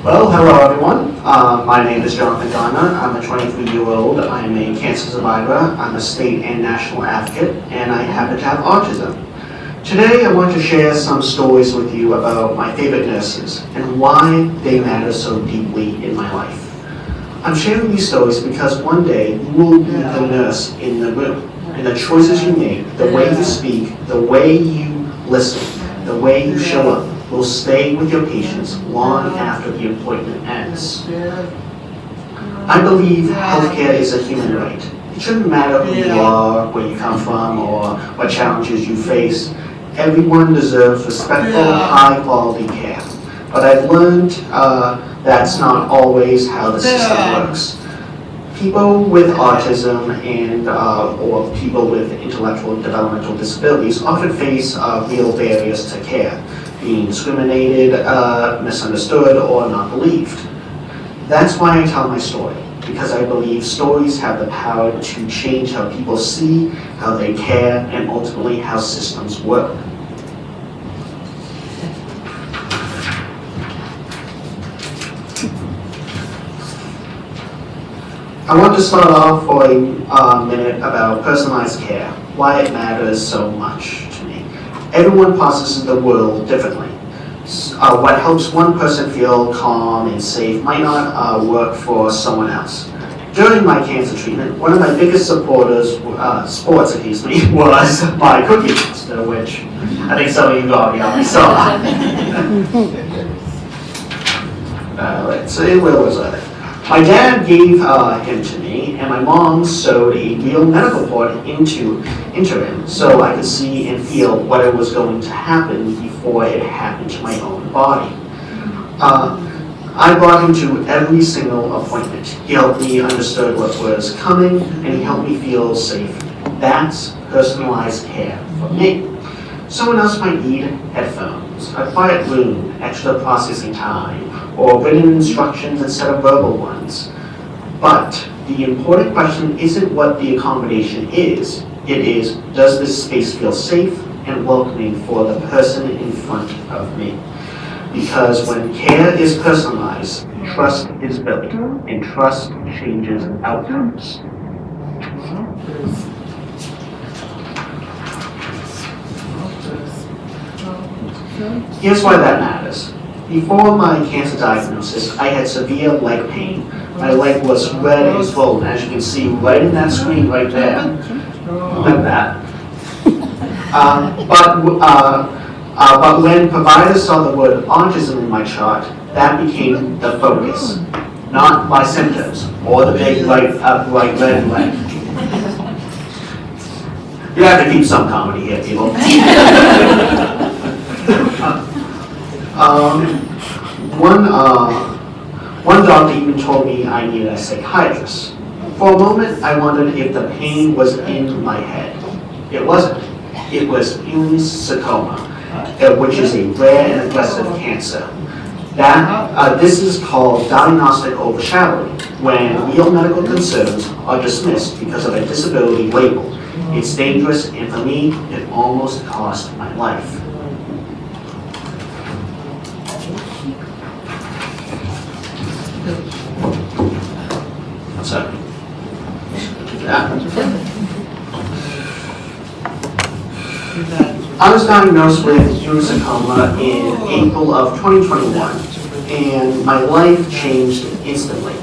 Well, hello everyone. My name is Jonathan Garner. I'm a 23-year-old. I'm a cancer survivor. I'm a state and national advocate, and I happen to have autism. Today, I want to share some stories with you about my favorite nurses and why they matter so deeply in my life. I'm sharing these stories because one day you will be the nurse in the room, and the choices you make, the way you speak, the way you listen, the way you show up, will stay with your patients long after the appointment ends. I believe healthcare is a human right. It shouldn't matter who you are, where you come from, or what challenges you face. Everyone deserves respectful, high-quality care. But I've learned that's not always how the system works. People with autism and or people with intellectual and developmental disabilities often face real barriers to care, being discriminated, misunderstood, or not believed. That's why I tell my story, because I believe stories have the power to change how people see, how they care, and ultimately how systems work. I want to start off for a minute about personalized care, why it matters so much to me. Everyone processes the world differently. What helps one person feel calm and safe might not work for someone else. During my cancer treatment, one of my biggest sports, was my Cookie Monster, which I think some of you already saw. Let's see, where was I? My dad gave him to me, and my mom sewed a real medical port into him so I could see and feel what was going to happen before it happened to my own body. I brought him to every single appointment. He helped me understand what was coming, and he helped me feel safe. That's personalized care for me. Someone else might need headphones, a quiet room, extra processing time, or written instructions instead of verbal ones. But the important question isn't what the accommodation is. It is, does this space feel safe and welcoming for the person in front of me? Because when care is personalized, trust is built, and trust changes outcomes. Here's why that matters. Before my cancer diagnosis, I had severe leg pain. My leg was red and swollen, as you can see right in that screen right there. Like that. But when providers saw the word autism in my chart, that became the focus, not my symptoms or the big red leg. You have to keep some comedy here, people. One doctor even told me I needed a psychiatrist. For a moment, I wondered if the pain was in my head. It wasn't. It was Ewing's sarcoma, which is a rare and aggressive cancer. This is called diagnostic overshadowing, when real medical concerns are dismissed because of a disability label. It's dangerous, and for me, it almost cost my life. What's that? I was diagnosed with Ewing sarcoma in April of 2021, and my life changed instantly.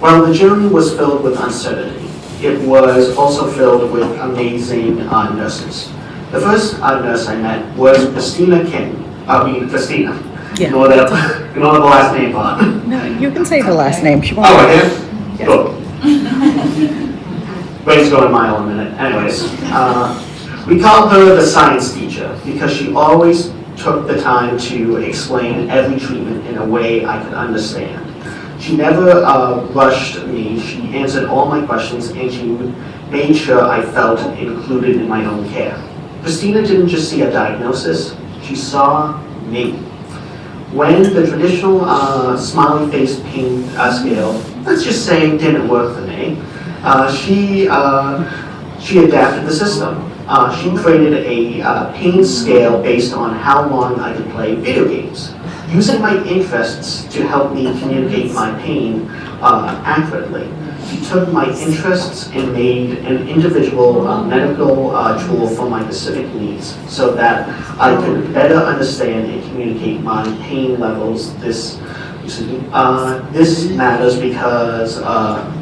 While the journey was filled with uncertainty, it was also filled with amazing nurses. The first nurse I met was Christina. Yeah. You know the last name on. No, you can say the last name. She won't. Oh, I did? Cool. Brain's going a mile a minute. Anyways, we called her the science teacher because she always took the time to explain every treatment in a way I could understand. She never rushed me. She answered all my questions, and she made sure I felt included in my own care. Christina didn't just see a diagnosis, she saw me. When the traditional smiley face pain scale, let's just say, didn't work for me, she adapted the system. She created a pain scale based on how long I could play video games. using my interests to help me communicate my pain accurately. She took my interests and made an individual medical tool for my specific needs so that I could better understand and communicate my pain levels. This matters because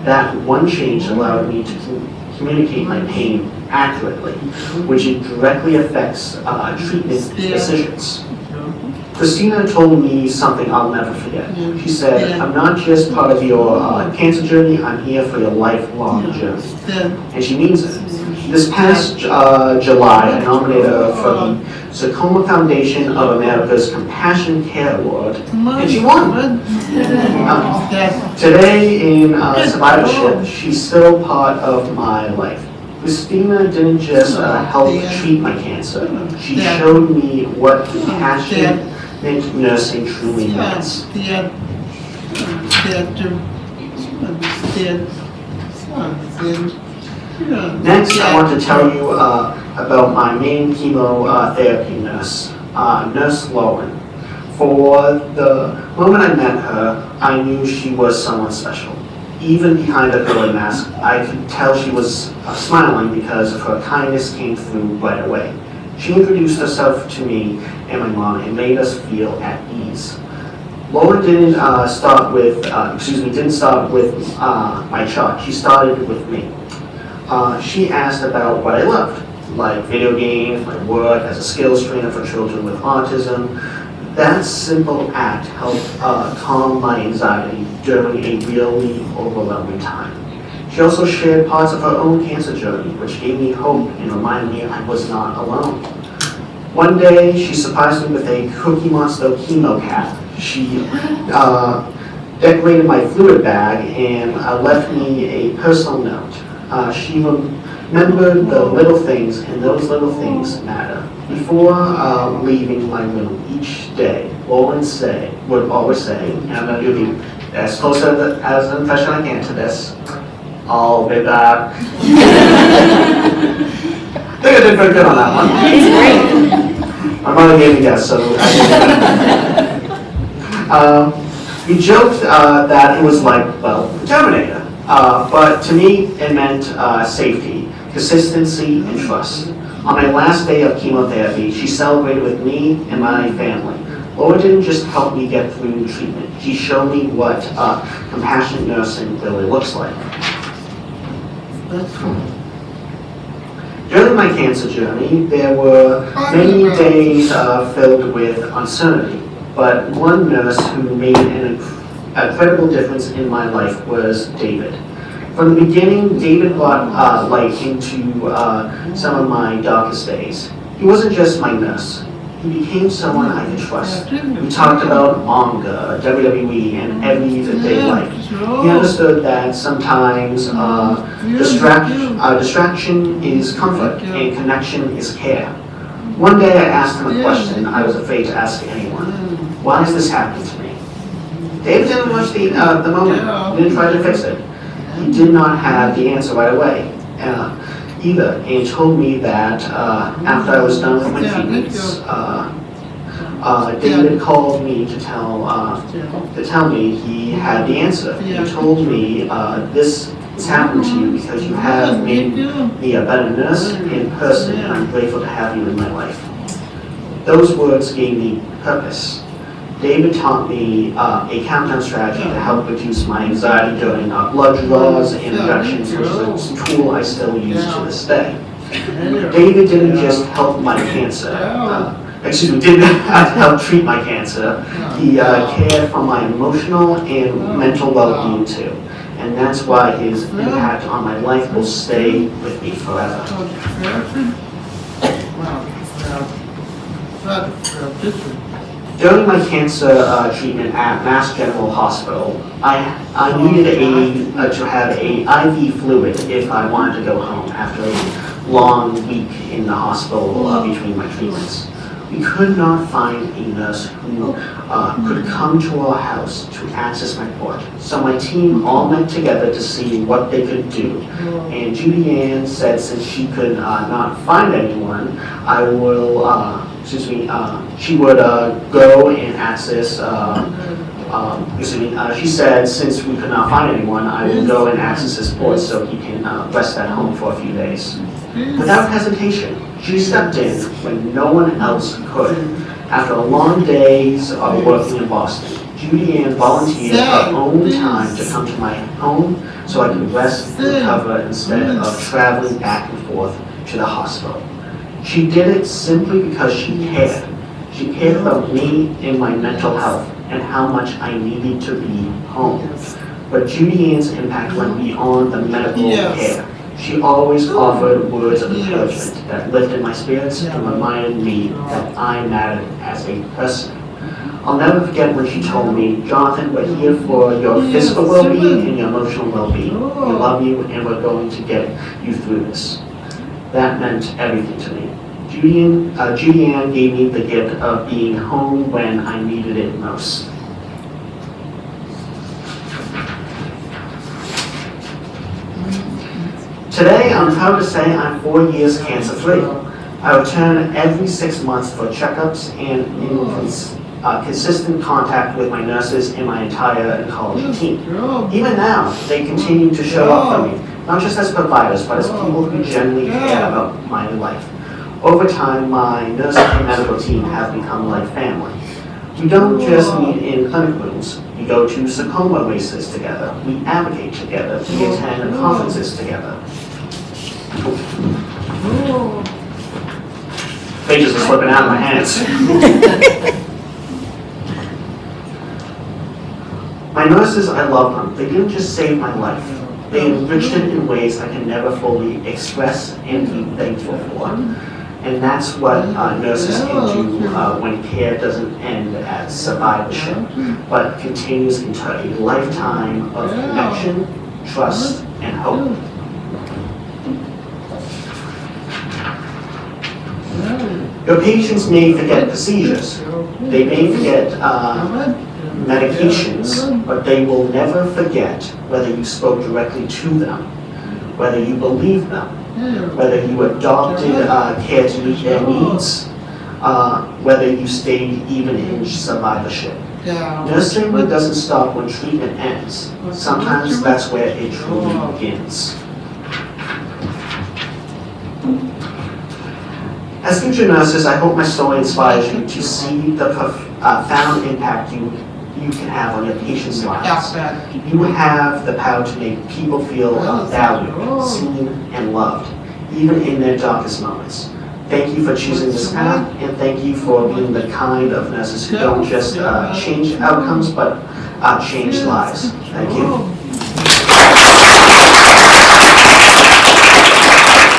that one change allowed me to communicate my pain accurately, which directly affects treatment decisions. Christina told me something I'll never forget. She said, "I'm not just part of your cancer journey, I'm here for your lifelong journey." And she means it. This past July, I nominated her for the Sarcoma Foundation of America's Compassion Care Award, and she won. Today in survivorship, she's still part of my life. Christina didn't just help treat my cancer, she showed me what compassionate nursing truly means. Next, I want to tell you about my main chemotherapy nurse, Nurse Lauren. For the moment I met her, I knew she was someone special. Even behind her curly mask, I could tell she was smiling because of her kindness came through right away. She introduced herself to me and my mom and made us feel at ease. Lauren didn't start with my chart. She started with me. She asked about what I loved, like video games, my work as a skills trainer for children with autism. That simple act helped calm my anxiety during a really overwhelming time. She also shared parts of her own cancer journey, which gave me hope and reminded me I was not alone. One day, she surprised me with a Cookie Monster chemo cap. She decorated my fluid bag and left me a personal note. She remembered the little things, and those little things matter. Before leaving my room each day, Lauren would always say, and I'm going to do as close as an impression I can to this, "I'll be back." I think I did very good on that one. It's great. My mother gave me that, so we joked that it was like, well, the Terminator. But to me, it meant safety, consistency, and trust. On my last day of chemotherapy, she celebrated with me and my family. Laura didn't just help me get through treatment. She showed me what compassionate nursing really looks like. During my cancer journey, there were many days filled with uncertainty, but one nurse who made an incredible difference in my life was David. From the beginning, David brought light into some of my darkest days. He wasn't just my nurse. He became someone I could trust. We talked about manga, WWE, and everyday life. He understood that sometimes distraction is comfort and connection is care. One day I asked him a question I was afraid to ask anyone. Why is this happening to me? David didn't rush the moment. He didn't try to fix it. He did not have the answer right away either, and told me that after I was done with my treatments, David called me to tell me he had the answer. He told me this has happened to you because you have made me a better nurse in person, and I'm grateful to have you in my life. Those words gave me purpose. David taught me a countdown strategy to help reduce my anxiety during blood draws and injections, which is a tool I still use to this day. David didn't just help my cancer, didn't help treat my cancer. He cared for my emotional and mental well-being too. And that's why his impact on my life will stay with me forever. During my cancer treatment at Mass General Hospital, I needed to have a IV fluid if I wanted to go home after a long week in the hospital between my treatments. We could not find a nurse who could come to our house to access my port. So my team all met together to see what they could do. And Judy Ann said since she could not find anyone, I will she would go and access, she said since we could not find anyone, I would go and access his port so he can rest at home for a few days. Without hesitation, she stepped in when no one else could. After long days of working in Boston, Judy Ann volunteered her own time to come to my home so I could rest and recover instead of traveling back and forth to the hospital. She did it simply because she cared. She cared about me and my mental health and how much I needed to be home. But Judy Ann's impact went beyond the medical care. She always offered words of encouragement that lifted my spirits and reminded me that I mattered as a person. I'll never forget when she told me, "Jonathan, we're here for your physical well-being and your emotional well-being. We love you and we're going to get you through this." That meant everything to me. Judy Ann gave me the gift of being home when I needed it most. Today, I'm proud to say I'm 4 years cancer-free. I return every 6 months for checkups and in consistent contact with my nurses and my entire oncology team. Even now, they continue to show up for me, not just as providers, but as people who genuinely care about my life. Over time, my nursing and medical team have become like family. We don't just meet in clinic rooms. We go to sarcoma races together. We advocate together. We attend conferences together. Pages are slipping out of my hands. My nurses, I love them. They didn't just save my life. They enriched it in ways I can never fully express and be thankful for. And that's what nurses can do when care doesn't end at survivorship, but continues into a lifetime of connection, trust, and hope. Your patients may forget procedures. They may forget medications, but they will never forget whether you spoke directly to them, whether you believed them, whether you adopted care to meet their needs, whether you stayed even in survivorship. Nursing doesn't stop when treatment ends. Sometimes that's where it truly begins. As future nurses, I hope my story inspires you to see the profound impact you can have on your patients' lives. You have the power to make people feel valued, seen, and loved, even in their darkest moments. Thank you for choosing this path, and thank you for being the kind of nurses who don't just change outcomes, but change lives. Thank you.